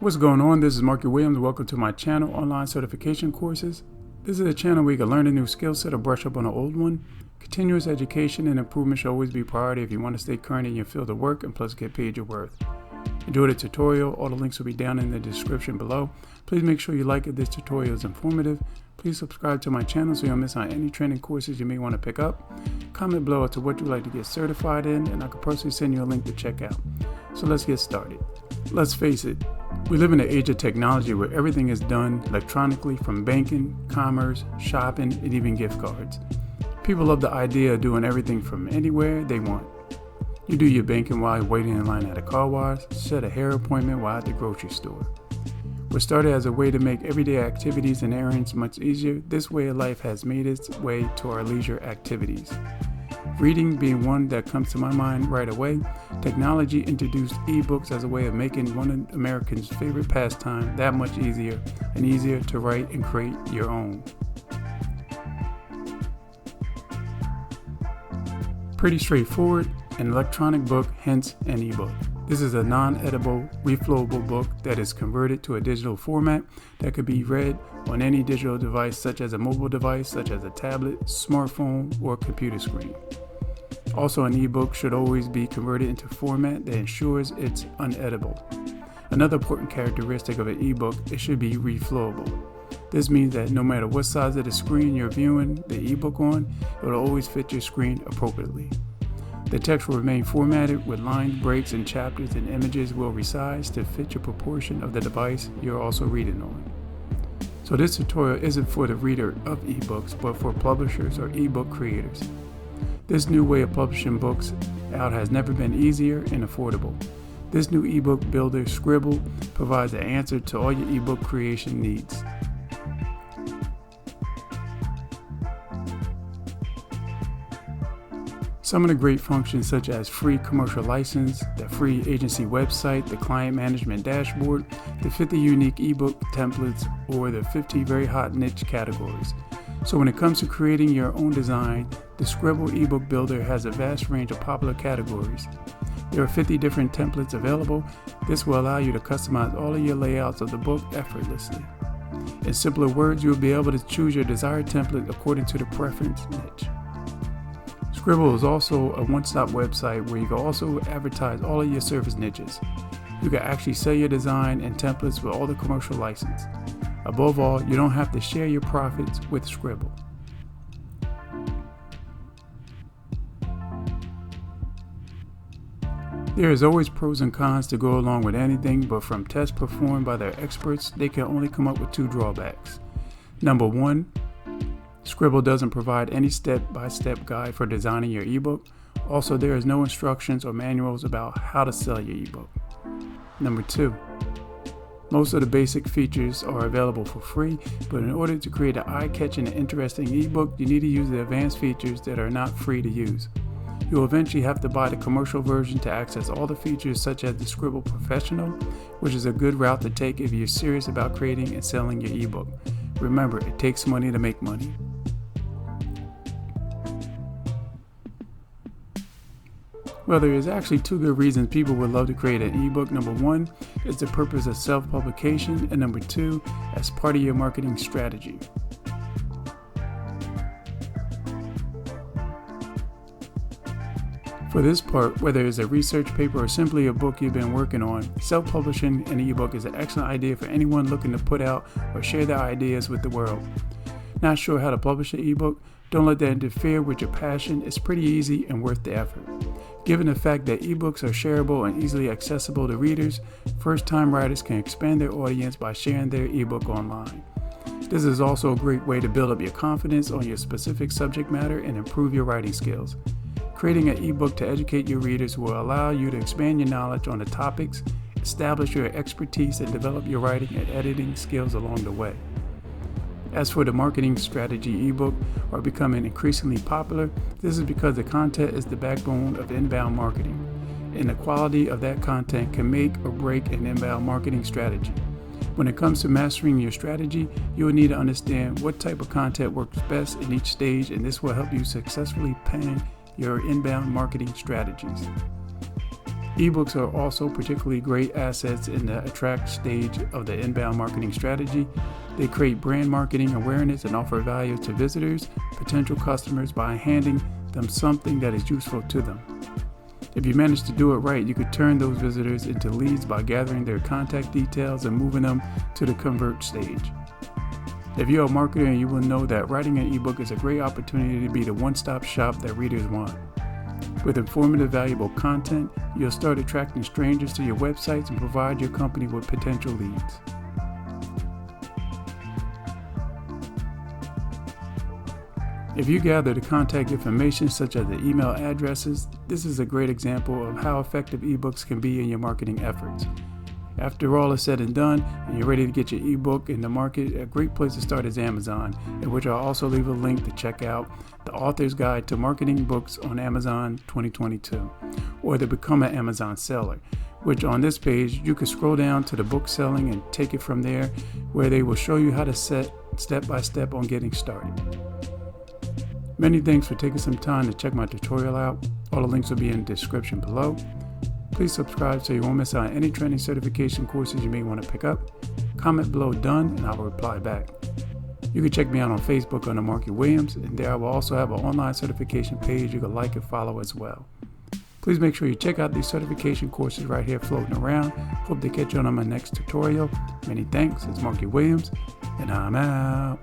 What's going on? This is Markie. Welcome to my channel, Online Certification Courses. This is a channel where you can learn a new skill set or brush up on an old one. Continuous education and improvement should always be a priority if you want to stay current in your field of work and plus get paid your worth. Enjoy the tutorial. All the links will be down in the description below. Please make sure you like if this tutorial is informative. Please subscribe to my channel so you don't miss out on any training courses you may want to pick up. Comment below as to what you'd like to get certified in, and I can personally send you a link to check out. So let's get started. Let's face it, we live in an age of technology where everything is done electronically, from banking, commerce, shopping, and even gift cards. People love the idea of doing everything from anywhere they want. You do your banking while you're waiting in line at a car wash, set a hair appointment while at the grocery store. What started as a way to make everyday activities and errands much easier, this way of life has made its way to our leisure activities. Reading being one that comes to my mind right away, technology introduced ebooks as a way of making one of Americans' favorite pastime that much easier and easier to write and create your own. Pretty straightforward, an electronic book, hence an ebook. This is a non-editable, reflowable book that is converted to a digital format that could be read on any digital device, such as a mobile device, such as a tablet, smartphone, or computer screen. Also, an ebook should always be converted into a format that ensures it's uneditable. Another important characteristic of an ebook, it should be reflowable. This means that no matter what size of the screen you're viewing the ebook on, it will always fit your screen appropriately. The text will remain formatted with line breaks and chapters, and images will resize to fit your proportion of the device you're also reading on. So this tutorial isn't for the reader of ebooks, but for publishers or ebook creators. This new way of publishing books out has never been easier and affordable. This new ebook builder, Sqribble, provides the answer to all your ebook creation needs. Some of the great functions, such as free commercial license, the free agency website, the client management dashboard, the 50 unique ebook templates, or the 50 very hot niche categories. So when it comes to creating your own design, the Sqribble ebook builder has a vast range of popular categories. There are 50 different templates available. This will allow you to customize all of your layouts of the book effortlessly. In simpler words, you'll be able to choose your desired template according to the preference niche. Sqribble is also a one-stop website where you can also advertise all of your service niches. You can actually sell your design and templates with all the commercial license. Above all, you don't have to share your profits with Sqribble. There is always pros and cons to go along with anything, but from tests performed by their experts, they can only come up with two drawbacks. Number one, Sqribble doesn't provide any step-by-step guide for designing your ebook. Also, there is no instructions or manuals about how to sell your ebook. Number two, most of the basic features are available for free, but in order to create an eye-catching and interesting ebook, you need to use the advanced features that are not free to use. You'll eventually have to buy the commercial version to access all the features, such as the Sqribble Professional, which is a good route to take if you're serious about creating and selling your ebook. Remember, it takes money to make money. Well, there is actually two good reasons people would love to create an ebook. Number one is the purpose of self-publication, and number two, as part of your marketing strategy. For this part, whether it's a research paper or simply a book you've been working on, self-publishing an ebook is an excellent idea for anyone looking to put out or share their ideas with the world. Not sure how to publish an ebook? Don't let that interfere with your passion. It's pretty easy and worth the effort. Given the fact that ebooks are shareable and easily accessible to readers, first-time writers can expand their audience by sharing their ebook online. This is also a great way to build up your confidence on your specific subject matter and improve your writing skills. Creating an ebook to educate your readers will allow you to expand your knowledge on the topics, establish your expertise, and develop your writing and editing skills along the way. As for the marketing strategy, ebook are becoming increasingly popular. This is because the content is the backbone of inbound marketing, and the quality of that content can make or break an inbound marketing strategy. When it comes to mastering your strategy, you will need to understand what type of content works best in each stage, and this will help you successfully plan your inbound marketing strategies. Ebooks are also particularly great assets in the attract stage of the inbound marketing strategy. They create brand marketing awareness and offer value to visitors, potential customers, by handing them something that is useful to them. If you manage to do it right, you could turn those visitors into leads by gathering their contact details and moving them to the convert stage. If you're a marketer, you will know that writing an ebook is a great opportunity to be the one-stop shop that readers want. With informative, valuable content, you'll start attracting strangers to your websites and provide your company with potential leads. If you gather the contact information such as the email addresses, this is a great example of how effective ebooks can be in your marketing efforts. After all is said and done, and you're ready to get your ebook in the market, a great place to start is Amazon, in which I'll also leave a link to check out the Author's Guide to Marketing Books on Amazon 2022, or the Become an Amazon Seller, which on this page you can scroll down to the book selling and take it from there, where they will show you how to set step by step on getting started. Many thanks for taking some time to check my tutorial out. All the links will be in the description below. Please subscribe so you won't miss out on any training certification courses you may want to pick up. Comment below done and I will reply back. You can check me out on Facebook under Markie Williams, and there I will also have an online certification page you can like and follow as well. Please make sure you check out these certification courses right here floating around. Hope to catch you on my next tutorial. Many thanks. It's Markie Williams, and I'm out.